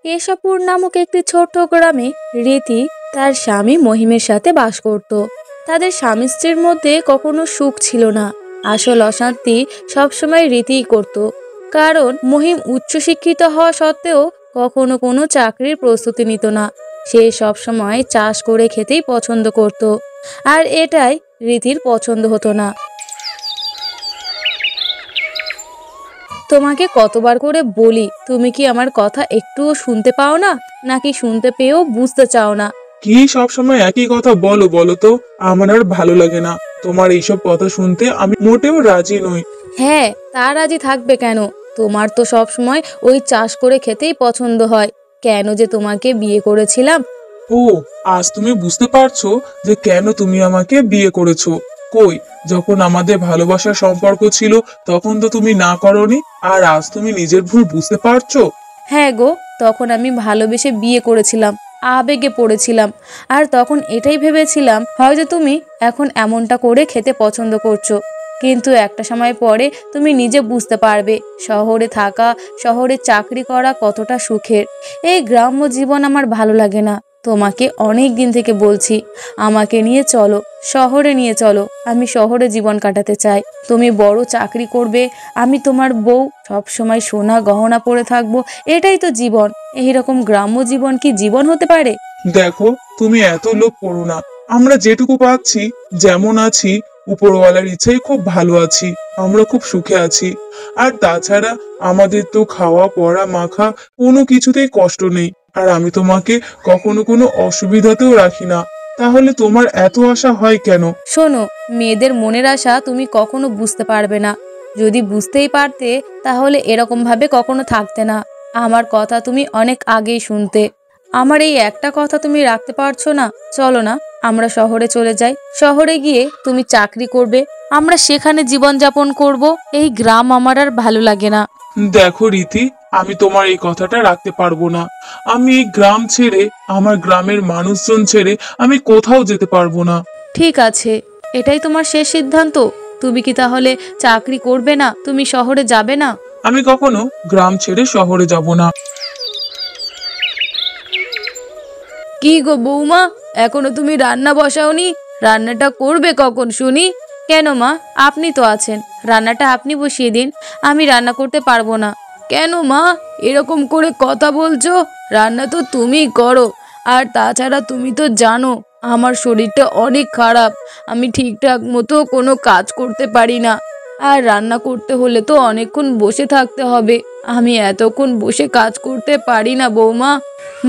কেশবপুর নামক একটি ছোট্ট গ্রামে রীতি তার স্বামী মহিমের সাথে বাস করত। তাদের স্বামী স্ত্রীর মধ্যে কখনো সুখ ছিল না। আসল অশান্তি সবসময় রীতিই করত। কারণ মহিম উচ্চশিক্ষিত হওয়া সত্ত্বেও কখনো কোনো চাকরির প্রস্তুতি নিত না। সে সবসময় চাষ করে খেতেই পছন্দ করত, আর এটাই রীতির পছন্দ হতো না। তোমাকে কতবার করে বলি, তুমি কি আমার কথা একটুও শুনতে পাও না, নাকি শুনতে পেয়েও বুঝতে চাও না? কি সব সময় একই কথা বলো বলো তো? আমার আর ভালো লাগে না তোমার এইসব কথা শুনতে। আমি মোটেও রাজি নই। হ্যাঁ, তা রাজি থাকবে কেন? তোমার তো সব সময় ওই চাষ করে খেতেই পছন্দ হয়। কেন যে তোমাকে বিয়ে করেছিলাম। ও, আজ তুমি বুঝতে পারছো যে কেন তুমি আমাকে বিয়ে করেছো? কই, যখন আমাদের ভালোবাসার সম্পর্ক ছিল তখন তো তুমি না করনি, আর আজ তুমি নিজের ভুল বুঝতে পারছো? হ্যাঁ গো, তখন আমি ভালোবেসে বিয়ে করেছিলাম, আবেগে পড়েছিলাম। আর তখন এটাই ভেবেছিলাম হয়তো তুমি এখন এমনটা করে খেতে পছন্দ করছো। কিন্তু একটা সময় পরে তুমি নিজে বুঝতে পারবে শহরে থাকা, শহরে চাকরি করা কতটা সুখের। এই গ্রাম্য জীবন আমার ভালো লাগে না। তোমাকে অনেক দিন থেকে বলছি, আমাকে নিয়ে চলো, শহরে নিয়ে চলো। আমি শহরে জীবন কাটাতে চাই। তুমি বড় চাকরি করবে, আমি তোমার বউ, সব সময় সোনা গহনা পরে থাকবো। এটাই তো জীবন। এইরকম গ্রাম্য জীবন কি জীবন হতে পারে? দেখো, তুমি এত লোভ করো না। আমরা যেটুকু পাচ্ছি, যেমন আছি, উপরওয়ালার ইচ্ছায় খুব ভালো আছি। আমরা খুব সুখে আছি। আর তাছাড়া আমাদের তো খাওয়া পড়া মাখা কোনো কিছুতেই কষ্ট নেই। আর আমি তোমাকে কখনো কোনো অসুবিধাতেও রাখি না। তাহলে তোমার এত আশা হয় কেন? শোনো, মেয়েদের মনের আশা তুমি কখনো বুঝতে পারবে না। যদি বুঝতেই পারতে তাহলে এরকম ভাবে কখনো থাকতে না। আমার কথা তুমি অনেক আগেই শুনতে। আমার এই একটা কথা তুমি রাখতে পারছো না? চলো না, আমরা শহরে চলে যাই। শহরে গিয়ে তুমি চাকরি করবে, আমরা সেখানে জীবনযাপন করব। এই গ্রাম আমার আর ভালো লাগে না। দেখো রীতি, আমি তোমার এই কথাটা রাখতে পারবো না। আমি এই গ্রাম ছেড়ে, আমার গ্রামের মানুষজন ছেড়ে আমি কোথাও যেতে পারবো না। ঠিক আছে, এটাই তোমার শেষ সিদ্ধান্ত? তুমি কি তাহলে চাকরি করবে না? তুমি শহরে যাবে না? আমি কখনো গ্রাম ছেড়ে শহরে যাব না। কি গো বৌমা, এখনো তুমি রান্না বসাওনি? রান্নাটা করবে কখন শুনি? কেন মা, আপনি তো আছেন, রান্নাটা আপনি বসিয়ে দিন। আমি রান্না করতে পারবো না। কেন মা, এরকম করে কথা বলছো? রান্না তো তুমিই করো। আর তাছাড়া তুমি তো জানো আমার শরীরটা অনেক খারাপ। আমি ঠিকঠাক মতো কোনো কাজ করতে পারি না। আর রান্না করতে হলে তো অনেকক্ষণ বসে থাকতে হবে। আমি এতক্ষণ বসে কাজ করতে পারি না বৌমা।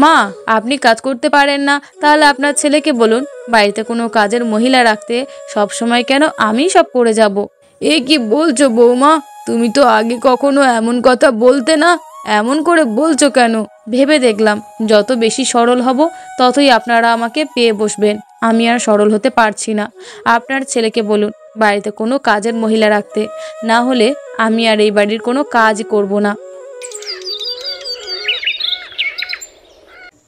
মা, আপনি কাজ করতে পারেন না, তাহলে আপনার ছেলেকে বলুন বাড়িতে কোনো কাজের মহিলা রাখতে। সব সময় কেন আমি সব করে যাব? এ কি বলছো বৌমা? তুমি তো আগে কখনো এমন কথা বলতে না। এমন করে বলছো কেন? ভেবে দেখলাম যত বেশি সরল হব ততই আপনারা আমাকে পেয়ে বসবেন। আমি আর সরল হতে পারছি না। আপনার ছেলেকে বলুন বাড়িতে কোনো কাজের মহিলা রাখতে, না হলে আমি আর এই বাড়ির কোনো কাজ করব না।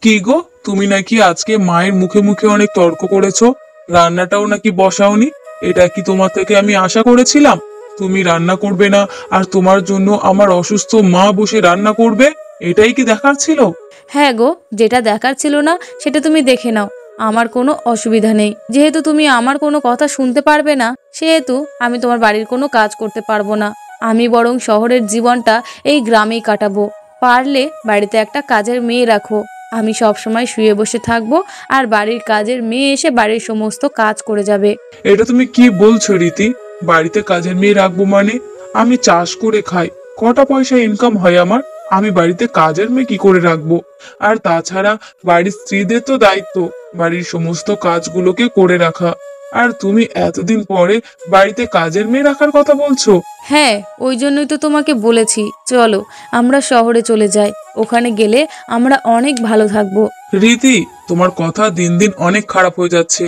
কি গো, তুমি নাকি আজকে মায়ের মুখে মুখে অনেক তর্ক করেছো, রান্নাটাও নাকি বসাওনি। এটা কি তোমার থেকে আমি আশা করেছিলাম? তুমি রান্না করবে না, আর তোমার জন্য আমার অসুস্থ মা বসে রান্না করবে, এটাই কি দেখার ছিল? হ্যাঁ গো, যেটা দেখার ছিল না সেটা তুমি দেখে নাও। আমার কোনো অসুবিধা নেই। যেহেতু তুমি আমার কোনো কথা শুনতে পারবে না, সেহেতু আমি তোমার বাড়ির কোনো কাজ করতে পারবো না। আমি বরং শহরের জীবনটা এই গ্রামেই কাটাবো। পারলে বাড়িতে একটা কাজের মেয়ে রাখো। আমি সব সময় শুয়ে বসে থাকবো, আর বাড়ির কাজের মেয়ে এসে বাড়ির সমস্ত কাজ করে যাবে। এটা তুমি কি বলছো রীতি? বাড়িতে কাজের মেয়ে রাখবো মানে? আমি চাষ করে খাই, কটা পয়সা ইনকাম হয় আমার, আমি বাড়িতে কাজের মেয়ে কি করে রাখবো? আর তাছাড়া বাড়ির স্ত্রীদের তো দায়িত্ব বাড়ির সমস্ত কাজগুলোকে করে রাখা। আর তুমি এতদিন পরে বাড়িতে কাজের মেয়ে রাখার কথা বলছো? হ্যাঁ, ওই জন্যই তো তোমাকে বলেছি চলো আমরা শহরে চলে যাই। ওখানে গেলে আমরা অনেক ভালো থাকবো। রীতি, তোমার কথা দিন দিন অনেক খারাপ হয়ে যাচ্ছে।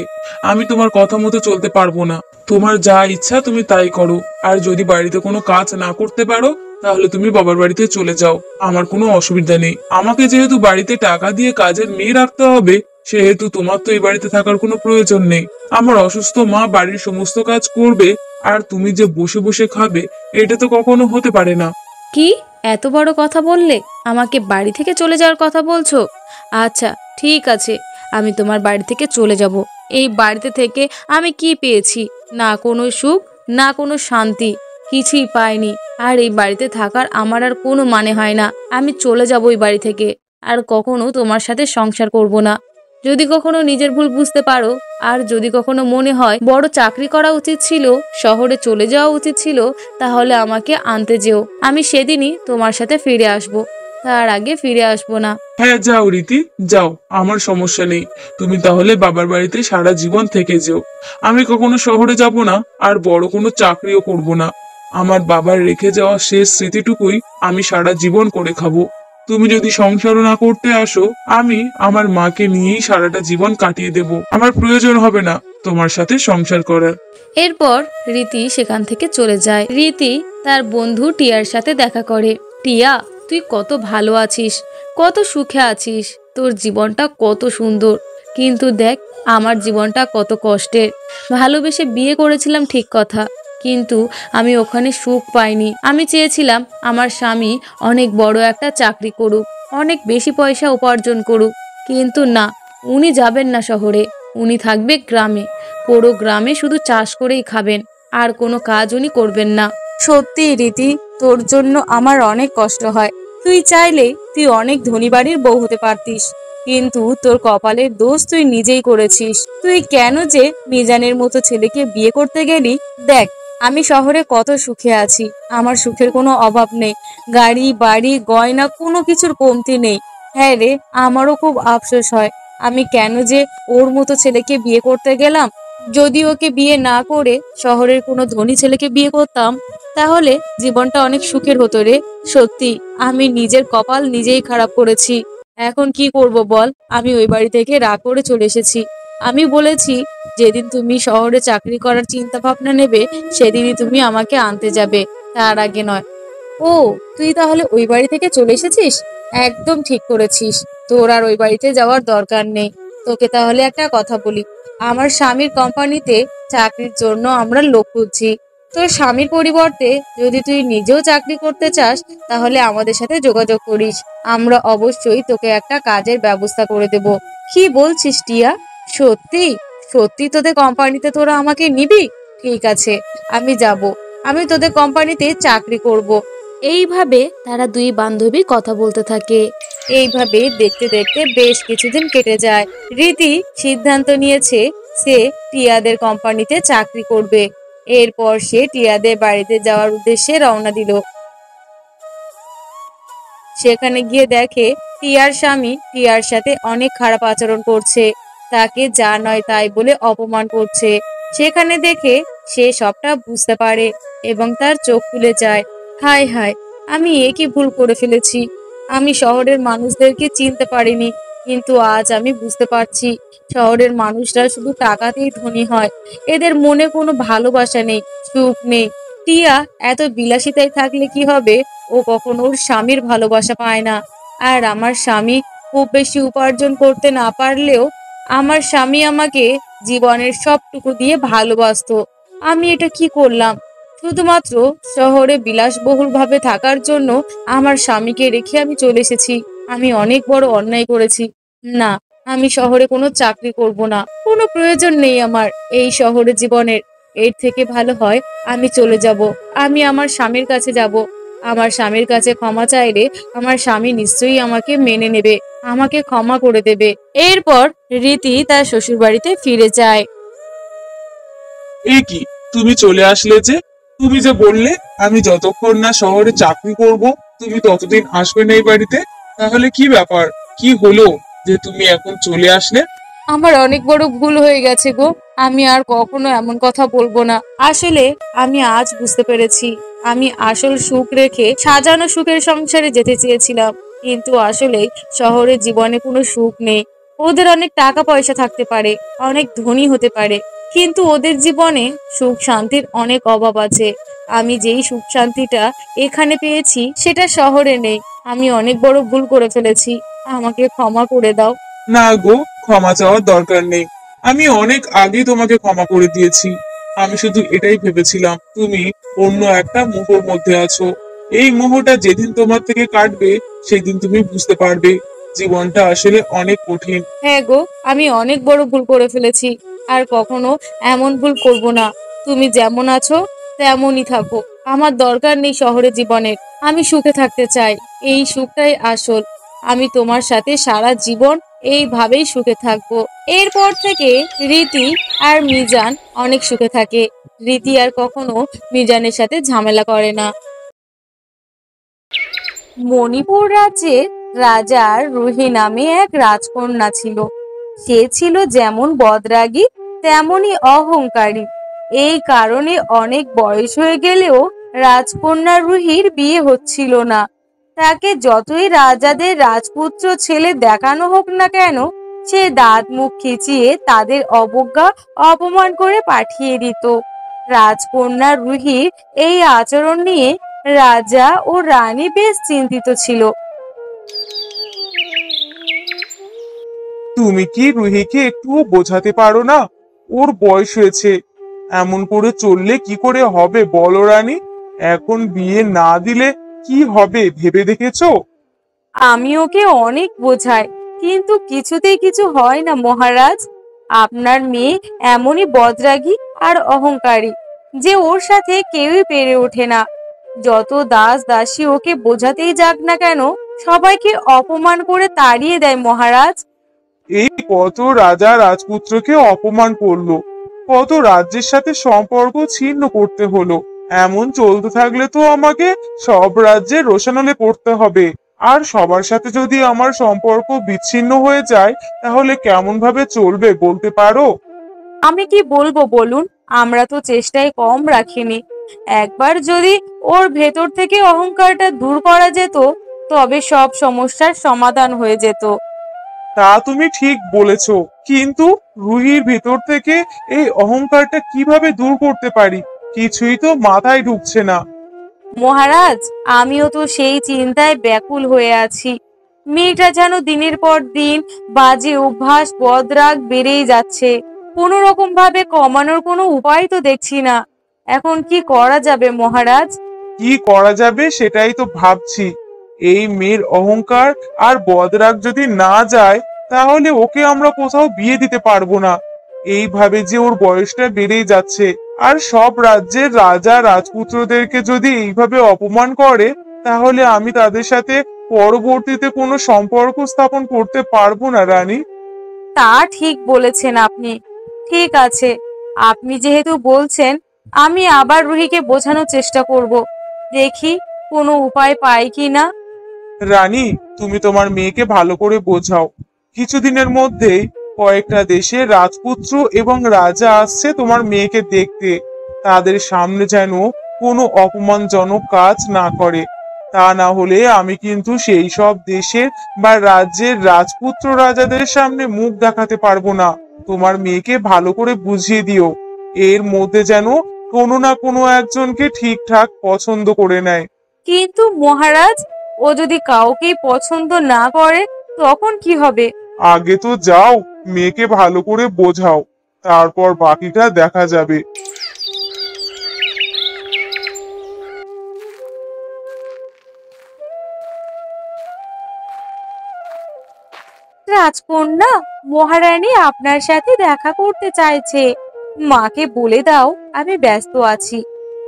আমি তোমার কথা মতো চলতে পারবো না। তোমার যা ইচ্ছা তুমি তাই করো। আর যদি বাড়িতে কোনো কাজ না করতে পারো, তাহলে তুমি বাবার বাড়িতে চলে যাও। আমার কোনো অসুবিধা নেই। আমাকে যেহেতু বাড়িতে টাকা দিয়ে কাজের মেয়ে রাখতে হবে, সেহেতু তোমার তো এই বাড়িতে থাকার কোনো প্রয়োজন নেই। আমার অসুস্থ মা বাড়ির সমস্ত কাজ করবে, আর তুমি যে বসে বসে খাবে, এটা তো কখনো হতে পারে না। কি? এত বড় কথা বললে, আমাকে বাড়ি থেকে চলে যাওয়ার কথা বলছো? আচ্ছা ঠিক আছে, আমি তোমার বাড়ি থেকে চলে যাব। এই বাড়িতে থেকে আমি কি পেয়েছি? না কোনো সুখ, না কোনো শান্তি, কিছুই পাইনি। আর এই বাড়িতে থাকার আমার আর কোনো মানে হয় না। আমি চলে যাব ওই বাড়ি থেকে, আর কখনো তোমার সাথে সংসার করব না। যদি কখনো নিজের ভুল বুঝতে পারো, আর যদি কখনো মনে হয় বড় চাকরি করা উচিত ছিল, শহরে চলে যাওয়া উচিত ছিল, তাহলে আমাকে আনতে যেও। আমি সেদিনই তোমার সাথে ফিরে আসব, তার আগে ফিরে আসবো না। হ্যাঁ যাও রীতি, যাও, আমার সমস্যা নেই। তুমি তাহলে বাবার বাড়িতে সারা জীবন থেকে যেও। আমি কখনো শহরে যাব না, আর বড় কোনো চাকরিও করব না। আমার বাবার রেখে যাওয়া শেষ স্মৃতিটুকুই আমি সারা জীবন করে খাবো। তুমি যদি সংসারও না করতে আসো, আমি আমার মাকে নিয়েই সারাটা জীবন কাটিয়ে দেব। আমার প্রয়োজন হবে না তোমার সাথে সংসার করার। এরপর রীতি সেখান থেকে চলে যায়। রীতি তার বন্ধু টিয়ার সাথে দেখা করে। টিয়া, তুই কত ভালো আছিস, কত সুখে আছিস, তোর জীবনটা কত সুন্দর। কিন্তু দেখ, আমার জীবনটা কত কষ্টের। ভালোবেসে বিয়ে করেছিলাম ঠিক কথা, কিন্তু আমি ওখানে সুখ পাইনি। আমি চেয়েছিলাম আমার স্বামী অনেক বড় একটা চাকরি করুক, অনেক বেশি পয়সা উপার্জন করুক, কিন্তু না, উনি যাবেন না শহরে, উনি থাকবে গ্রামে। পুরো গ্রামে শুধু চাষ করেই খাবেন, আর কোনো কাজ উনি করবেন না। সত্যি রীতি, তোর জন্য আমার অনেক কষ্ট হয়। তুই চাইলে তুই অনেক ধনী বাড়ির বউ হতে পারতিস, কিন্তু তোর কপালের দোষ তুই নিজেই করেছিস। তুই কেন যে মিজানের মতো ছেলেকে বিয়ে করতে গেলি? দেখ, আমি শহরে কত সুখে আছি, আমার সুখের কোনো অভাব নেই। গাড়ি বাড়ি গয়না কোনো কিছুর কমতি নেই। হ্যাঁ রে, আমারও খুব আফসোস হয় আমি কেন যে ওর মতো ছেলেকে বিয়ে করতে গেলাম। যদি ওকে বিয়ে না করে শহরের কোনো ধনী ছেলেকে বিয়ে করতাম, তাহলে জীবনটা অনেক সুখের হতো রে। সত্যি আমি নিজের কপাল নিজেই খারাপ করেছি। এখন কি করব বল? আমি ওই বাড়ি থেকে রাগ করে চলে এসেছি। আমি বলেছি, যেদিন তুমি শহরে চাকরি করার চিন্তা ভাবনা নেবে, সেদিনই তুমি আমাকে আনতে যাবে, তার আগে নয়। ও, তুই তাহলে ওই বাড়ি থেকে চলে এসেছিস? একদম ঠিক করেছিস, তোর আর ওই বাড়িতে যাওয়ার দরকার নেই। তোকে তাহলে একটা কথা বলি, আমার স্বামীর কোম্পানিতে চাকরির জন্য আমরা লোক খুঁজছি। তোর স্বামীর পরিবর্তে যদি তুই নিজেও চাকরি করতে চাস, তাহলে আমাদের সাথে যোগাযোগ করিস। আমরা অবশ্যই তোকে একটা কাজের ব্যবস্থা করে দেব। কি বলছিস টিয়া? সত্যি? সত্যি তোদের কোম্পানিতে তোরা আমাকে নিবি? ঠিক আছে, আমি যাব। আমি তোদের কোম্পানিতে চাকরি করব। এইভাবে তারা দুই বান্ধবী কথা বলতে থাকে। এইভাবে দেখতে দেখতে বেশ কিছুদিন কেটে যায়। রীতি সিদ্ধান্ত নিয়েছে সে টিয়াদের কোম্পানিতে চাকরি করবে। এরপর সে টিয়াদের বাড়িতে যাওয়ার উদ্দেশ্যে রওনা দিল। সেখানে গিয়ে দেখে টিয়ার স্বামী টিয়ার সাথে অনেক খারাপ আচরণ করছে, তাকে যা নয় তাই বলে অপমান করছে। সেখানে দেখে সে সবটা বুঝতে পারে এবং তার চোখ খুলে যায়। হায় হায়, আমি কি ভুল করে ফেলেছি। আমি শহরের মানুষদেরকে চিনতে পারিনি, কিন্তু আজ আমি বুঝতে পারছি শহরের মানুষরা শুধু টাকাতেই ধনী হয়। এদের মনে কোনো ভালোবাসা নেই, সুখ নেই। টিয়া এত বিলাসিতায় থাকলে কি হবে? ও কখনো ওর স্বামীর ভালোবাসা পায় না। আর আমার স্বামী খুব বেশি উপার্জন করতে না পারলেও আমার স্বামী আমাকে জীবনের সবটুকু দিয়ে ভালোবাসতো। আমি এটা কি করলাম? শুধুমাত্র শহরে বিলাসবহুল ভাবে থাকার জন্য আমার স্বামীকে রেখে আমি চলে এসেছি। আমি অনেক বড় অন্যায় করেছি। না, আমি শহরে কোনো চাকরি করব না, কোনো প্রয়োজন নেই আমার এই শহরে জীবনের। এর থেকে ভালো হয় আমি চলে যাব, আমি আমার স্বামীর কাছে যাব। আমার স্বামীর কাছে ক্ষমা চাইলে আমার স্বামী নিশ্চয়ই আমাকে মেনে নেবে, আমাকে ক্ষমা করে দেবে। এরপর রীতি তার শ্বশুর বাড়িতে ফিরে যায়। এ কি, তুমি চলে আসলে যে? তুমি যে বললে আমি যতক্ষণ না শহরে চাকরি করব তুমি ততদিন আসবে না এই বাড়িতে। তাহলে কি ব্যাপার? কি হলো যে তুমি এখন চলে আসলে? আমার অনেক বড় ভুল হয়ে গেছে গো, আমি আর কখনো এমন কথা বলবো না। আসলে আমি আজ বুঝতে পেরেছি, আমি আসল সুখ রেখে সাজানো সুখের সংসারে যেতে চেয়েছিলাম, কিন্তু আসলে শহরের জীবনে কোনো সুখ নেই। ওদের অনেক টাকা পয়সা থাকতে পারে, অনেক ধনী হতে পারে, কিন্তু ওদের জীবনে সুখ শান্তির অনেক অভাব আছে। আমি যেই সুখ শান্তিটা এখানে পেয়েছি সেটা শহরে নেই। আমি অনেক বড় ভুল করে ফেলেছি, আমাকে ক্ষমা করে দাও। না গো, ক্ষমা চাওয়ার দরকার নেই। আমি অনেক আগে তোমাকে ক্ষমা করে দিয়েছি। আমি শুধু এটাই ভেবেছিলাম তুমি অন্য একটা মোহর মধ্যে আছো। এই মোহটা যেদিন তোমার থেকে কাটবে সেদিন তুমি বুঝতে পারবে জীবনটা আসলে অনেক কঠিন। হ্যাঁ গো, আমি অনেক বড় ভুল করে ফেলেছি। আর কখনো এমন ভুল করব না। তুমি যেমন আছো তেমনই থাকো। আমার দরকার নেই শহরে জীবনের। আমি সুখে থাকতে চাই। এই সুখটাই আসল। আমি তোমার সাথে সারা জীবন এইভাবেই সুখে থাকবো। এরপর থেকে রীতি আর মিজান অনেক সুখে থাকে। রীতি আর কখনো মিজানের সাথে ঝামেলা করে না। মণিপুর রাজ্যের রাজার রুহি নামে এক রাজকন্যা ছিল। সে ছিল যেমন বদরাগী তেমনি অহংকারী। এই কারণে অনেক বয়স হয়ে গেলেও রাজকন্যা রুহির বিয়ে হচ্ছিল না। তাকে যতই রাজাদের রাজপুত্র ছেলে দেখানো হোক না কেন, সে দাঁত মুখ খিচিয়ে তাদের অবজ্ঞা অপমান করে পাঠিয়ে দিত। রাজকন্যা রুহির এই আচরণ নিয়ে রাজা ও রানী বেশ চিন্তিত ছিল। তুমি কি রুহিকে একটুও বোঝাতে পারো না? ওর বয়স হয়েছে, এমন করে চললে কি করে হবে বলো রানী? এখন বিয়ে না দিলে কি হবে ভেবে দেখেছো? আমি ওকে অনেক বোঝাই, কিন্তু কিছুতেই কিছু হয় না মহারাজ। আপনার মেয়ে এমনই বদরাগী আর অহংকারী যে ওর সাথে কেউই পেরে ওঠে না। যত দাস দাসী ওকে বোঝাতেই যাক না কেন, সবাইকে অপমান করে তাড়িয়ে দেয় মহারাজ। এই কত রাজা রাজপুত্রকে অপমান করলো, কত রাজ্যের সাথে সম্পর্ক ছিন্ন করতে হলো। এমন চলতে থাকলে তো আমাকে সব রাজ্যের রোশানলে পড়তে হবে। আর সবার সাথে যদি আমার সম্পর্ক বিচ্ছিন্ন হয়ে যায় তাহলে কেমন ভাবে চলবে বলতে পারো? আমি কি বলবো বলুন, আমরা তো চেষ্টায় কম রাখিনি। একবার যদি ওর ভেতর থেকে অহংকারটা দূর করা যেত, তবে সব সমস্যার সমাধান হয়ে যেত। তা তুমি ঠিক বলেছো, কিন্তু রুহির ভিতর থেকে এই অহংকারটা কিভাবে দূর করতে পারি কিছুই তো মাথায় ঢুকছে না। মহারাজ, আমিও তো সেই চিন্তায় ব্যাকুল হয়ে আছি। মেয়েটা যেন দিনের পর দিন বাজে অভ্যাস বদরাগ বেড়েই যাচ্ছে। কোনো রকম ভাবে কমানোর কোনো উপায় তো দেখছি না। এখন কি করা যাবে মহারাজ? কি করা যাবে সেটাই তো ভাবছি। এই মেয়ের অহংকার আর বদরাগ যদি না যায় তাহলে ওকে আমরা কোথাও বিয়ে দিতে পারবো না। এইভাবে যে ওর বয়সটা বেড়েই যাচ্ছে, আর সব রাজ্যের রাজা রাজপুত্রদেরকে যদি এইভাবে অপমান করে তাহলে আমি তাদের সাথে পরবর্তীতে কোনো সম্পর্ক স্থাপন করতে পারবো না রানী। তা ঠিক বলেছেন আপনি। ঠিক আছে, আপনি যেহেতু বলছেন, আমি আবার রুহিকে বোঝানোর চেষ্টা করব। দেখি কোনো উপায় পাই কি না। রানী, তুমি তোমার মেয়েকে ভালো করে বোঝাও। কিছুদিনের মধ্যেই কয়েকটা দেশের রাজপুত্র এবং রাজা আসছে তোমার মেয়েকে দেখতে। তাদের সামনে যেন কোনো অপমানজনক কাজ না করে। তা না হলে আমি কিন্তু সেই সব দেশের বা রাজ্যের রাজপুত্র রাজাদের সামনে মুখ দেখাতে পারবো না। তোমার মেয়েকে ভালো করে বুঝিয়ে দিও, এর মধ্যে যেন কোনো না কোনো একজনকে ঠিকঠাক পছন্দ করে নেয়। কিন্তু মহারাজ, ও যদি কাউকেই পছন্দ না করে তখন কি হবে? আগে তো যাও, মেয়েকে ভালো করে বোঝাও, তারপর বাকিটা দেখা যাবে। রাজকন্যা, মহারানী আপনার সাথে দেখা করতে চাইছে। মাকে বলে দাও আমি ব্যস্ত আছি,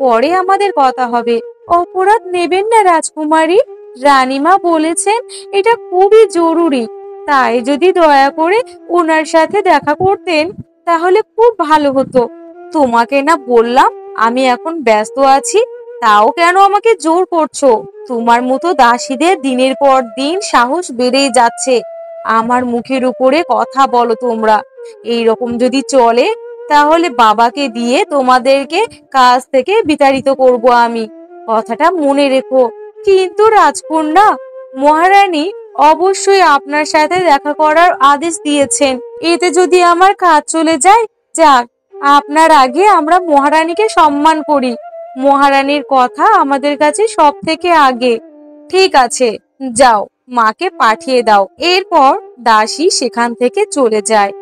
পরে আমাদের কথা হবে। অপরাধ নেবেন না রাজকুমারী। রানীমা বলেছেন এটা খুবই জরুরি। তাই যদি দয়া করে ওনার সাথে দেখা করতেন তাহলে খুব ভালো হতো। তোমাকে না বললাম আমি এখন ব্যস্ত আছি, তাও কেন আমাকে জোর করছো? তোমার মতো দাসীদের দিনের পর দিন সাহস বেড়েই যাচ্ছে। আমার মুখের উপরে কথা বলো তোমরা। এই রকম যদি চলে তাহলে বাবাকে দিয়ে তোমাদেরকে কাজ থেকে বিতাড়িত করব আমি। কথাটা মনে রেখো। কিন্তু রাজকন্যা, মহারানী অবশ্যই আপনার সাথে দেখা করার আদেশ দিয়েছেন। এতে যদি আমার কাজ চলে যায়, যাক, আপনার আগে আমরা মহারানীকে সম্মান করি। মহারানীর কথা আমাদের কাছে সব থেকে আগে। ঠিক আছে, যাও, মাকে পাঠিয়ে দাও। এরপর দাসী সেখান থেকে চলে যায়।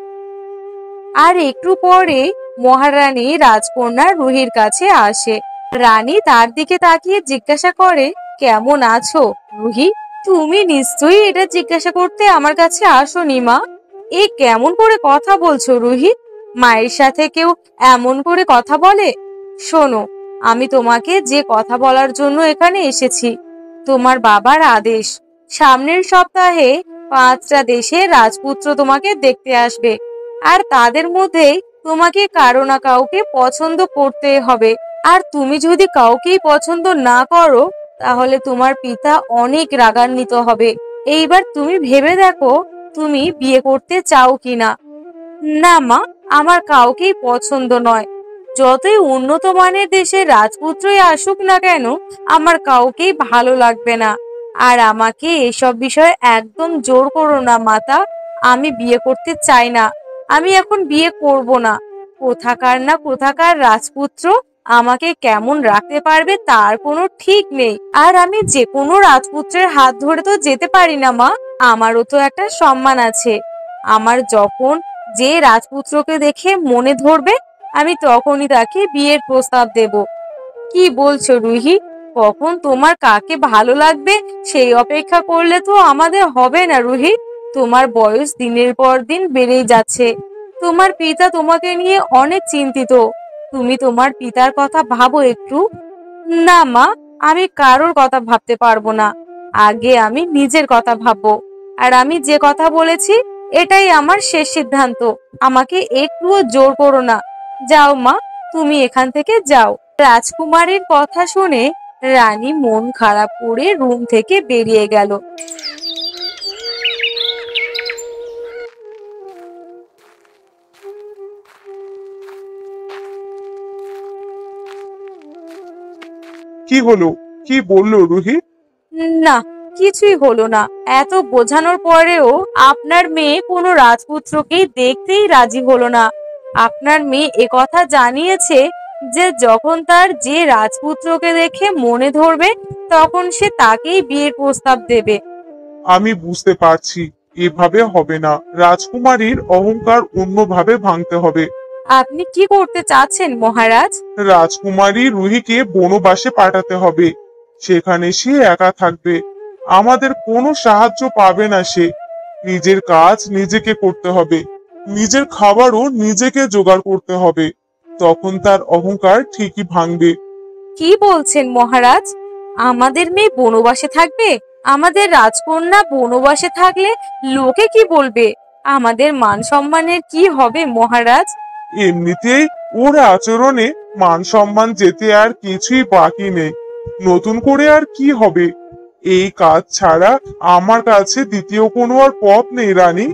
আর একটু পরে মহারানী রাজকন্যা রুহির কাছে আসে। রানী তার দিকে তাকিয়ে জিজ্ঞাসা করে, কেমন আছো রুহি? তুমি নিশ্চয়ই এটা জিজ্ঞাসা করতে আমার কাছে আসোনি মা। এ কেমন করে কথা বলছো রুহি? মায়ের সাথে কেউ এমন করে কথা বলে? শোনো, আমি তোমাকে যে কথা বলার জন্য এখানে এসেছি, তোমার বাবার আদেশ, সামনের সপ্তাহে 5টা দেশের রাজপুত্র তোমাকে দেখতে আসবে। আর তাদের মধ্যেই তোমাকে কারো না কাউকে পছন্দ করতে হবে। আর তুমি যদি কাউকেই পছন্দ না করো, তাহলে তোমার পিতা অনেক রাগান্বিত হবে। এইবার তুমি ভেবে দেখো, তুমি বিয়ে করতে চাও কিনা। না মা, আমার কাউকেই পছন্দ নয়। যতই উন্নত মানের দেশের রাজপুত্রই আসুক না কেন, আমার কাউকেই ভালো লাগবে না। আর আমাকে এসব বিষয়ে একদম জোর করো না মাতা। আমি বিয়ে করতে চাই না। আমি এখন বিয়ে করব না। কোথাকার না কোথাকার রাজপুত্র আমাকে কেমন রাখতে পারবে তার কোনো ঠিক নেই। আর আমি যে কোনো রাজপুত্রের হাত ধরে তো যেতে পারি না মা। আমারও তো একটা সম্মান আছে। আমার যখন যে রাজপুত্রকে দেখে মনে ধরবে, আমি তখনই তাকে বিয়ের প্রস্তাব দেব। কি বলছো রুহি? কখন তোমার কাকে ভালো লাগবে সেই অপেক্ষা করলে তো আমাদের হবে না রুহি। তোমার বয়স দিনের পর দিন বেড়েই যাচ্ছে। তোমার পিতা তোমাকে নিয়ে অনেক চিন্তিত। তুমি তোমার পিতার কথা ভাবো একটু। না মা, আমি কারোর কথা ভাবতে পারবো না। আগে আমি নিজের কথা ভাববো। আর আমি যে কথা বলেছি এটাই আমার শেষ সিদ্ধান্ত। আমাকে একটুও জোর করো না। যাও মা, তুমি এখান থেকে যাও। রাজকুমারীর কথা শুনে রানী মন খারাপ করে রুম থেকে বেরিয়ে গেল। কি হলো? কি বললো রুহি? না, কিছুই হলো না। এত বোঝানোর পরেও আপনার মেয়ে কোনো রাজপুত্রকেই দেখতেই রাজি হলো না। আপনার মেয়ে একথা জানিয়েছে যে যখন তার যে রাজপুত্রকে দেখে মনে ধরবে, তখন সে তাকেই বিয়ের প্রস্তাব দেবে। আমি বুঝতে পারছি, এভাবে হবে না। রাজকুমারীর অহংকার অন্যভাবে ভাঙতে হবে। আপনি কি করতে চাচ্ছেন মহারাজ? রাজকুমারী রুহিকে বনবাসে পাঠাতে হবে। সেখানে সে একা থাকবে। আমাদের কোনো সাহায্য পাবে না সে। নিজের কাজ নিজেকে করতে হবে। নিজের খাবারও নিজেকে জোগাড় করতে হবে। তখন তার অহংকার ঠিকই ভাঙবে। কি বলছেন মহারাজ? আমাদের মেয়ে বনবাসে থাকবে? আমাদের রাজকন্যা বনবাসে থাকলে লোকে কি বলবে? আমাদের মান সম্মানের কি হবে মহারাজ? এমনিতেই ওর আচরণে মান সম্মান যেতে আর কিছুই বাকি নেই। নতুন করে আর কি হবে? এই কাজ ছাড়া আমার কাছে দ্বিতীয় কোনো আর পথ নেই রানী।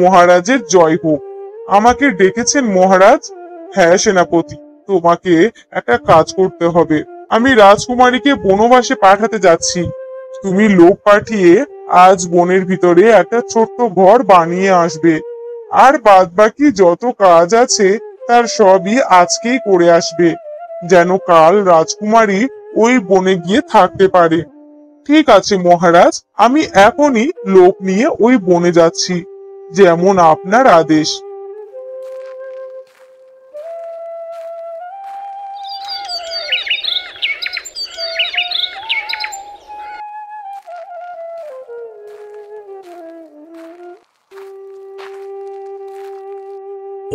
মহারাজের জয় হোক। আমাকে ডেকেছেন মহারাজ? হ্যাঁ সেনাপতি, তোমাকে একটা কাজ করতে হবে। আমি রাজকুমারীকে বনবাসে পাঠাতে যাচ্ছি। তুমি লোক পাঠিয়ে আজ বনের ভিতরে একটা ছোট্ট ঘর বানিয়ে আসবে। আর বাদবাকি যত কাজ আছে তার সবই আজকেই করে আসবে, যেন কাল রাজকুমারী ওই বনে গিয়ে থাকতে পারে। ঠিক আছে মহারাজ, আমি এখনই লোক নিয়ে ওই বনে যাচ্ছি, যেমন আপনার আদেশ।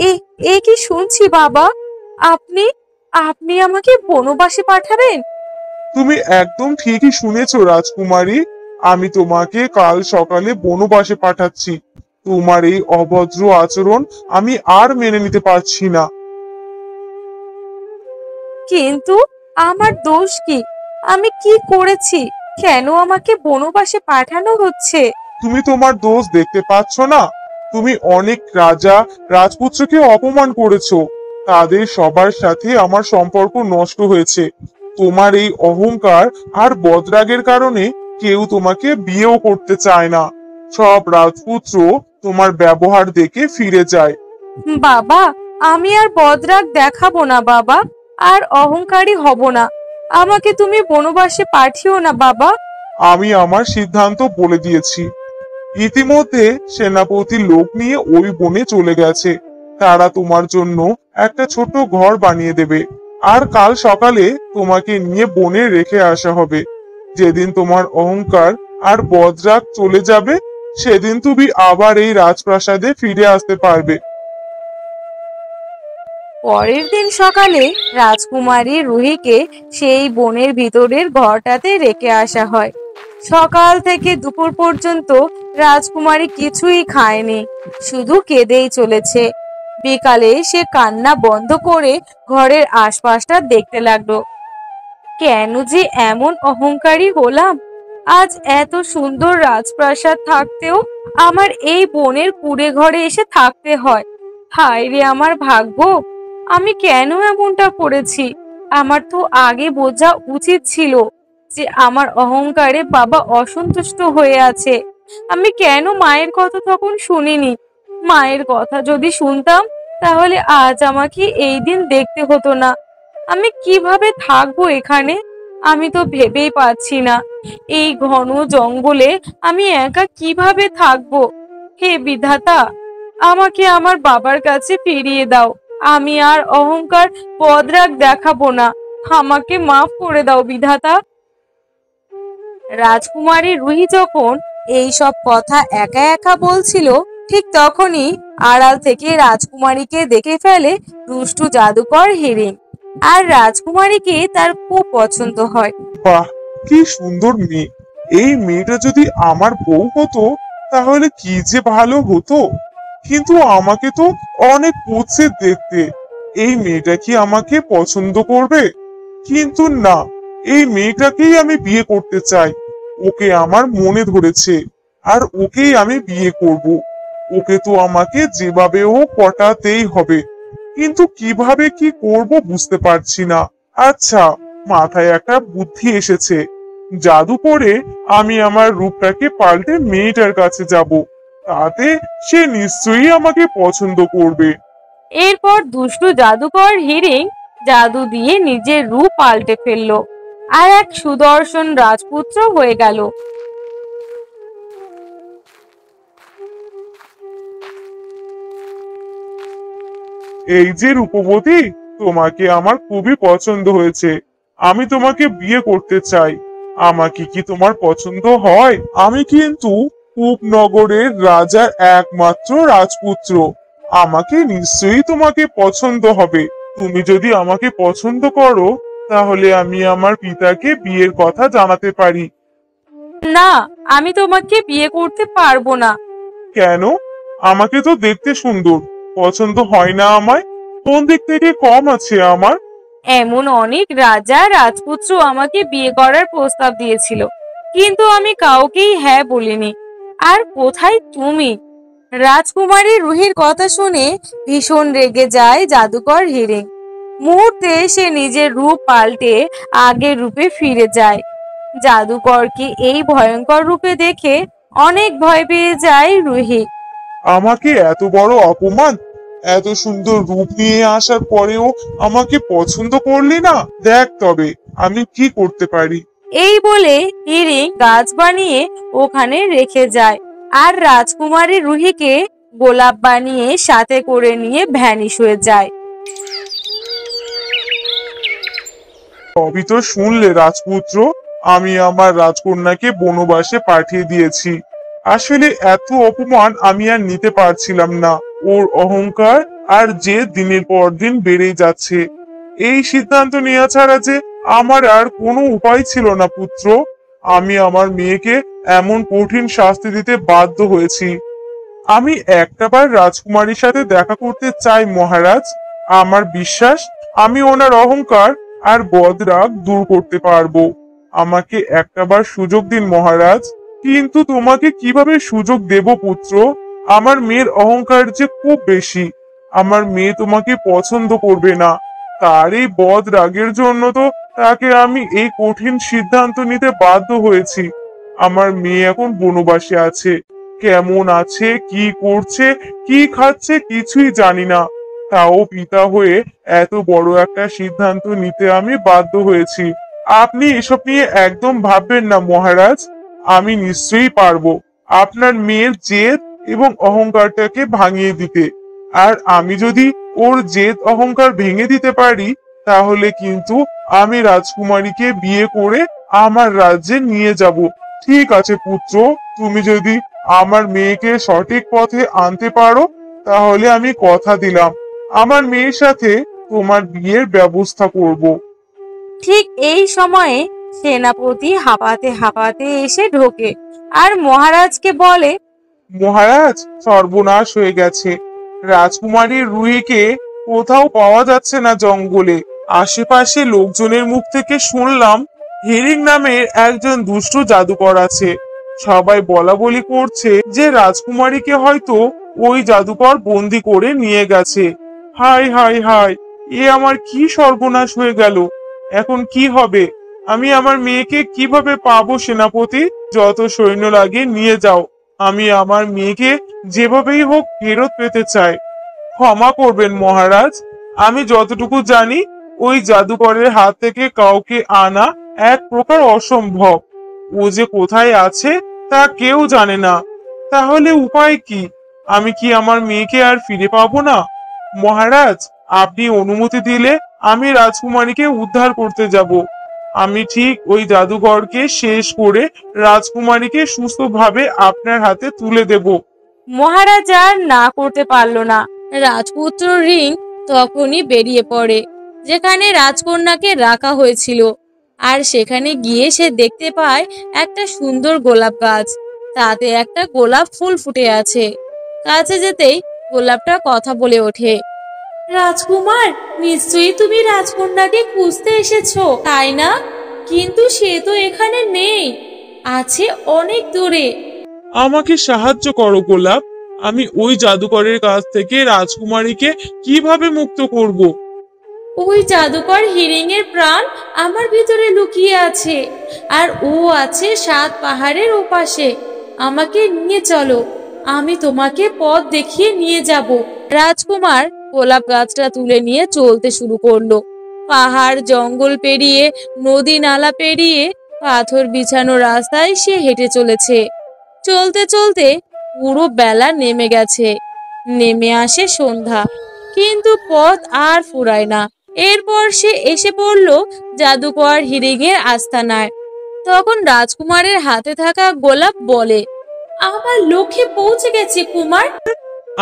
এ এ কি শুনছি বাবা? আপনি আপনি আমাকে বনবাসে পাঠাবেন? তুমি একদম ঠিকই শুনেছো রাজকুমারী। আমি তোমাকে কাল সকালে বনবাসে পাঠাচ্ছি। তোমার এই অভদ্র আচরণ আমি আর মেনে নিতে পারছি না। কিন্তু আমার দোষ কি? আমি কি করেছি? কেন আমাকে বনবাসে পাঠানো হচ্ছে? তুমি তোমার দোষ দেখতে পাচ্ছ না? তুমি অনেক রাজা রাজপুত্রকে অপমান করেছো। তাদের সবার সাথে আমার সম্পর্ক নষ্ট হয়েছে। তোমার এই অহংকার আর বদরাগের কারণে কেউ তোমাকে বিয়েও করতে চায় না। সব রাজপুত্র তোমার ব্যবহার দেখে ফিরে যায়। বাবা, আমি আর বদরাগ দেখাবো না বাবা। আর অহংকারী হব না। আমাকে তুমি বনবাসে পাঠিও না বাবা। আমি আমার সিদ্ধান্ত বলে দিয়েছি। ইতিমধ্যে সেনাপতি লোক নিয়ে ওই বনে চলে গেছে। তারা তোমার জন্য একটা ছোট ঘর বানিয়ে দেবে, আর কাল সকালে তোমাকে নিয়ে বনে রেখে আসা হবে। যেদিন তোমার অহংকার আর বজ্রাগ চলে যাবে, সেদিন তুমি আবার এই রাজপ্রাসাদে ফিরে আসতে পারবে। পরের দিন সকালে রাজকুমারী রুহিকে সেই বনের ভিতরের ঘরটাতে রেখে আসা হয়। সকাল থেকে দুপুর পর্যন্ত রাজকুমারী কিছুই খায়নি, শুধু কেঁদেই চলেছে। বিকালে সে কান্না বন্ধ করে ঘরের আশপাশটা দেখতে লাগলো। কেন যে এমন অহংকারী হলাম? আজ এত সুন্দর রাজপ্রাসাদ থাকতেও আমার এই বনের কুঁড়ে ঘরে এসে থাকতে হয়। হায় রে আমার ভাগ্য! আমি কেন এমনটা করেছি? আমার তো আগে বোঝা উচিত ছিল যে আমার অহংকারে বাবা অসন্তুষ্ট হয়ে আছে। আমি কেন মায়ের কথা তখন শুনিনি? মায়ের কথা যদি শুনতাম তাহলে আজ আমাকে এই দিন দেখতে হতো না। আমি কিভাবে থাকবো এখানে? আমি তো ভেবেই পাচ্ছি না, এই ঘন জঙ্গলে আমি একা কিভাবে থাকবো। হে বিধাতা, আমাকে আমার বাবার কাছে ফিরিয়ে দাও। আমি আর অহংকার বদরাগ দেখাবো না। আমাকে মাফ করে দাও বিধাতা। রাজকুমারী রুহি যখন এই সব কথা একা একা বলছিল, ঠিক তখনই আড়াল থেকে রাজকুমারীকে দেখে ফেলে দুষ্টু জাদুকর হিরিং। আর রাজকুমারীকে তার খুব পছন্দ হয়। বাহ, কি সুন্দর মেয়ে! এই মেয়েটা যদি আমার বউ হতো তাহলে কি যে ভালো হতো। কিন্তু আমাকে তো অনেক কুৎসিত দেখতে। এই মেয়েটা কি আমাকে পছন্দ করবে? কিন্তু না, এই মেয়েটাকেই আমি বিয়ে করতে চাই। ওকে আমার মনে ধরেছে, আর ওকেই আমি বিয়ে করব। ওকে তো আমাকে যেভাবে হোক পটাতেই হবে, কিন্তু কিভাবে কি করব বুঝতে পারছি না। আচ্ছা, মাথায় একটা বুদ্ধি এসেছে। জাদু করে আমি আমার রূপটাকে পাল্টে মেয়েটার কাছে যাব, তাতে সে নিশ্চয়ই আমাকে পছন্দ করবে। এরপর দুষ্টু জাদুকর হিরিং জাদু দিয়ে নিজের রূপ পাল্টে ফেললো, আর এক সুদর্শন রাজপুত্র হয়ে গেল। এই যে রূপবতী, তোমাকে আমার খুবই পছন্দ হয়েছে। আমি তোমাকে বিয়ে করতে চাই। আমাকে কি তোমার পছন্দ হয়? আমি কিন্তু উপনগরের রাজার একমাত্র রাজপুত্র। আমাকে নিশ্চয়ই তোমাকে পছন্দ হবে। তুমি যদি আমাকে পছন্দ করো, তাহলে আমি আমার পিতাকে বিয়ের কথা জানাতে পারি। না, আমি তোমাকে বিয়ে করতে পারবো না। কেন? আমাকে তো দেখতে সুন্দর, পছন্দ হয় না আমায়? কোন দিক থেকে কম আছে আমার? এমন অনেক রাজা রাজপুত্র আমাকে বিয়ে করার প্রস্তাব দিয়েছিল, কিন্তু আমি কাউকেই হ্যাঁ বলিনি। আর কোথায় তুমি? রাজকুমারী রুহির কথা শুনে ভীষণ রেগে যায় জাদুকর হিরিং। মুহূর্তে সে নিজের রূপ পাল্টে আগের রূপে ফিরে যায়। জাদুকরকে এই ভয়ঙ্কর রূপে দেখে অনেক ভয় পেয়ে যায় রুহি। আমাকে এত বড় অপমান! এত সুন্দর রূপ নিয়ে আসার পরেও আমাকে পছন্দ করলি না? দেখ তবে আমি কি করতে পারি। এই বলে হিরিং গাছ বানিয়ে ওখানে রেখে যায়, আর রাজকুমারী রুহিকে গোলাপ বানিয়ে সাথে করে নিয়ে ভ্যানিশ হয়ে যায়। সবই তো শুনলে রাজপুত্র, আমি আমার রাজকন্যাকে বনবাসে পাঠিয়ে দিয়েছি। আসলে এত অপমান আমি আর নিতে পারছিলাম না। ওর অহংকার আর যে দিনের পর দিন বেড়েই যাচ্ছে। এই সিদ্ধান্ত নেওয়া ছাড়া যে আমার আর কোনো উপায় ছিল না পুত্র। আমি আমার মেয়েকে এমন কঠিন শাস্তি দিতে বাধ্য হয়েছি। আমি একটাবার রাজকুমারীর সাথে দেখা করতে চাই মহারাজ। আমার বিশ্বাস আমি ওনার অহংকার আর বদরাগ দূর করতে পারবো। আমাকে একটাবার সুযোগ দিন মহারাজ। কিন্তু তোমাকে কিভাবে সুযোগ দেব পুত্র? আমার মেয়ের অহংকার যে খুব বেশি। আমার মেয়ে তোমাকে পছন্দ করবে না। তার এই বদরাগের জন্য তো তাকে আমি এই কঠিন সিদ্ধান্ত নিতে বাধ্য হয়েছি। আমার মেয়ে এখন বনবাসে আছে। কেমন আছে, কি করছে, কি খাচ্ছে কিছুই জানি না। তাও পিতা হয়ে এত বড় একটা সিদ্ধান্ত নিতে আমি বাধ্য হয়েছি। আপনি এসব নিয়ে একদম ভাববেন না মহারাজ, আমি নিশ্চয়ই পারবো আপনার মেয়ের জেদ এবং অহংকারটাকে ভাঙিয়ে দিতে। আর আমি যদি ওর জেদ অহংকার ভেঙে দিতে পারি, তাহলে কিন্তু আমি রাজকুমারীকে বিয়ে করে আমার রাজ্যে নিয়ে যাব। ঠিক আছে পুত্র, তুমি যদি আমার মেয়েকে সঠিক পথে আনতে পারো, তাহলে আমি কথা দিলাম আমার মেয়ের সাথে তোমার বিয়ের ব্যবস্থা করব। ঠিক এই সময়ে সেনাপতি হাঁপাতে হাঁপাতে এসে ঢোকে আর মহারাজকে বলে, মহারাজ, সর্বনাশ হয়ে গেছে। রাজকুমারীর রুহিকে কোথাও পাওয়া যাচ্ছে না জঙ্গলে। আশেপাশে লোকজনের মুখ থেকে শুনলাম হিরিং নামের একজন দুষ্ট জাদুকর আছে। সবাই বলা বলি করছে যে রাজকুমারীকে হয়তো ওই জাদুকর বন্দি করে নিয়ে গেছে। হায় হায় হায়, এ আমার কি সর্বনাশ হয়ে গেল! এখন কি হবে? আমি আমার মেয়েকে কিভাবে পাবো? সেনাপতি, যত সৈন্য লাগে নিয়ে যাও, আমি আমার মেয়েকে যেভাবেই হোক ফেরত পেতে চাই। ক্ষমা করবেন মহারাজ, আমি যতটুকু জানি ওই জাদুকরের হাত থেকে কাউকে আনা এক প্রকার অসম্ভব। ও যে কোথায় আছে তা কেউ জানে না। তাহলে উপায় কি? আমি কি আমার মেয়েকে আর ফিরে পাবো না? মহারাজ, আপনি অনুমতি দিলে আমি রাজকুমারীকে উদ্ধার করতে যাব। আমি ঠিক ওই জাদুঘরকে শেষ করে রাজকুমারীকে সুস্থভাবে আপনার হাতে তুলে দেব। মহারাজ আর না করতে পারল না। রাজপুত্র রিং তখনই বেরিয়ে পড়ে যেখানে রাজকন্যাকে রাখা হয়েছিল, আর সেখানে গিয়ে সে দেখতে পায় একটা সুন্দর গোলাপ গাছ, তাতে একটা গোলাপ ফুল ফুটে আছে। কাছে যেতেই গোলাপটা কথা বলে ওঠে। রাজকুমার, নিশ্চয়ই তুমি রাজকন্যাকে খুঁজতে এসেছো, তাই না? কিন্তু সে তো এখানে নেই, আছে অনেক দূরে। আমাকে সাহায্য করো গোলাপ, আমি ওই জাদুকরের কাছ থেকে রাজকুমারীকে কিভাবে মুক্ত করব? ওই জাদুকর হিরিং এর প্রাণ আমার ভিতরে লুকিয়ে আছে, আর ও আছে 7 পাহাড়ের ওপাশে। আমাকে নিয়ে চলো, আমি তোমাকে পথ দেখিয়ে নিয়ে যাব। রাজকুমার গোলাপ গাছটা তুলে নিয়ে চলতে শুরু করলো। পাহাড় জঙ্গল পেরিয়ে, নদী নালা পেরিয়ে, পাথর বিছানো রাস্তায় সে হেঁটে চলেছে। চলতে চলতে পুরো বেলা নেমে গেছে। নেমে আসে সন্ধ্যা, কিন্তু পথ আর ফুরায় না। এরপর সে এসে পড়ল জাদুকর হিরিংয়ের আস্তানায়। তখন রাজকুমারের হাতে থাকা গোলাপ বলে, আমার লক্ষ্যে পৌঁছে গেছি কুমার।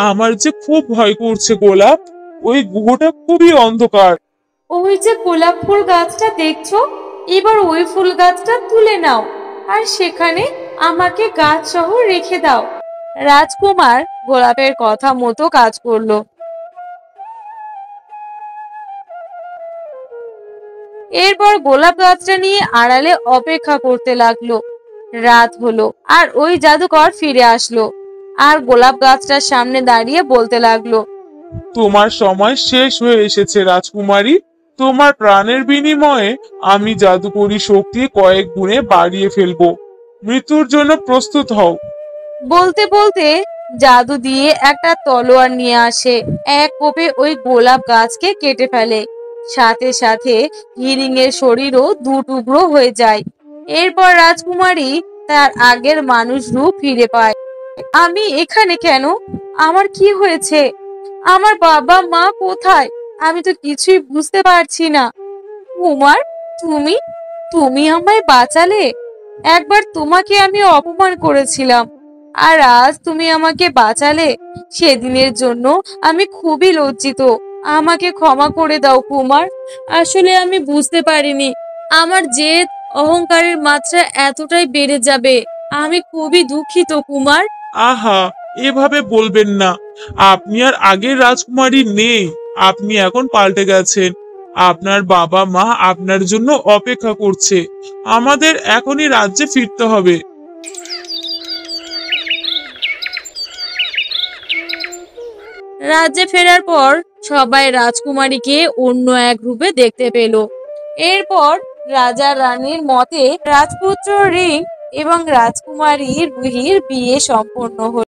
আমার যে খুব ভয় করছে গোলাপ, ওই গুহটা খুবই অন্ধকার। ওই যে গোলাপ ফুল গাছটা দেখছো, এবার ওই ফুল গাছটা তুলে নাও আর সেখানে আমাকে গাছ সহ রেখে দাও। রাজকুমার গোলাপের কথা মতো কাজ করলো। এরপর গোলাপ গাছটা নিয়ে আড়ালে অপেক্ষা করতে লাগলো। রাত হলো আর ওই জাদুকর ফিরে আসলো, আর গোলাপ গাছটার সামনে দাঁড়িয়ে বলতে লাগলো, তোমার সময় শেষ হয়ে এসেছে রাজকুমারী। তোমার প্রাণের বিনিময়ে আমি জাদুকরি শক্তি কয়েক গুণে বাড়িয়ে ফেলবো। মৃত্যুর জন্য প্রস্তুত হও। বলতে বলতে জাদু দিয়ে একটা তলোয়ার নিয়ে আসে, এক কোপে ওই গোলাপ গাছকে কেটে ফেলে। সাথে সাথে হিরিং এর শরীরও 2 টুকরো হয়ে যায়। এরপর রাজকুমারী তার আগের মানুষ রূপ ফিরে পায়। আমি এখানে কেন? আমার কি হয়েছে? আমার বাবা মা কোথায়? আমি তো কিছুই বুঝতে পারছি না। কুমার, তুমি তুমি আমায় বাঁচালে। একবার তোমাকে আমি অপমান করেছিলাম, আর আজ তুমি আমাকে বাঁচালে। সেদিনের জন্য আমি খুবই লজ্জিত। আমাকে ক্ষমা করে দাও কুমার। আসলে আমি বুঝতে পারিনি আমার জেদ অহংকারের মাত্রা এতটাই বেড়ে যাবে। আমি খুবই দুঃখিত কুমার। আহা, এভাবে বলবেন না। আপনি আর আগের রাজকুমারী নেই, আপনি এখন পাল্টে গেছেন। আপনার বাবা মা আপনার জন্য অপেক্ষা করছে। আমাদের এখনই রাজ্যে ফিরতে হবে। রাজ্যে ফেরার পর সবাই রাজকুমারীকে অন্য এক রূপে দেখতে পেল। এরপর রাজা রানীর মতে রাজপুত্র রিং এবং রাজকুমারী রুহির বিয়ে সম্পন্ন হলো।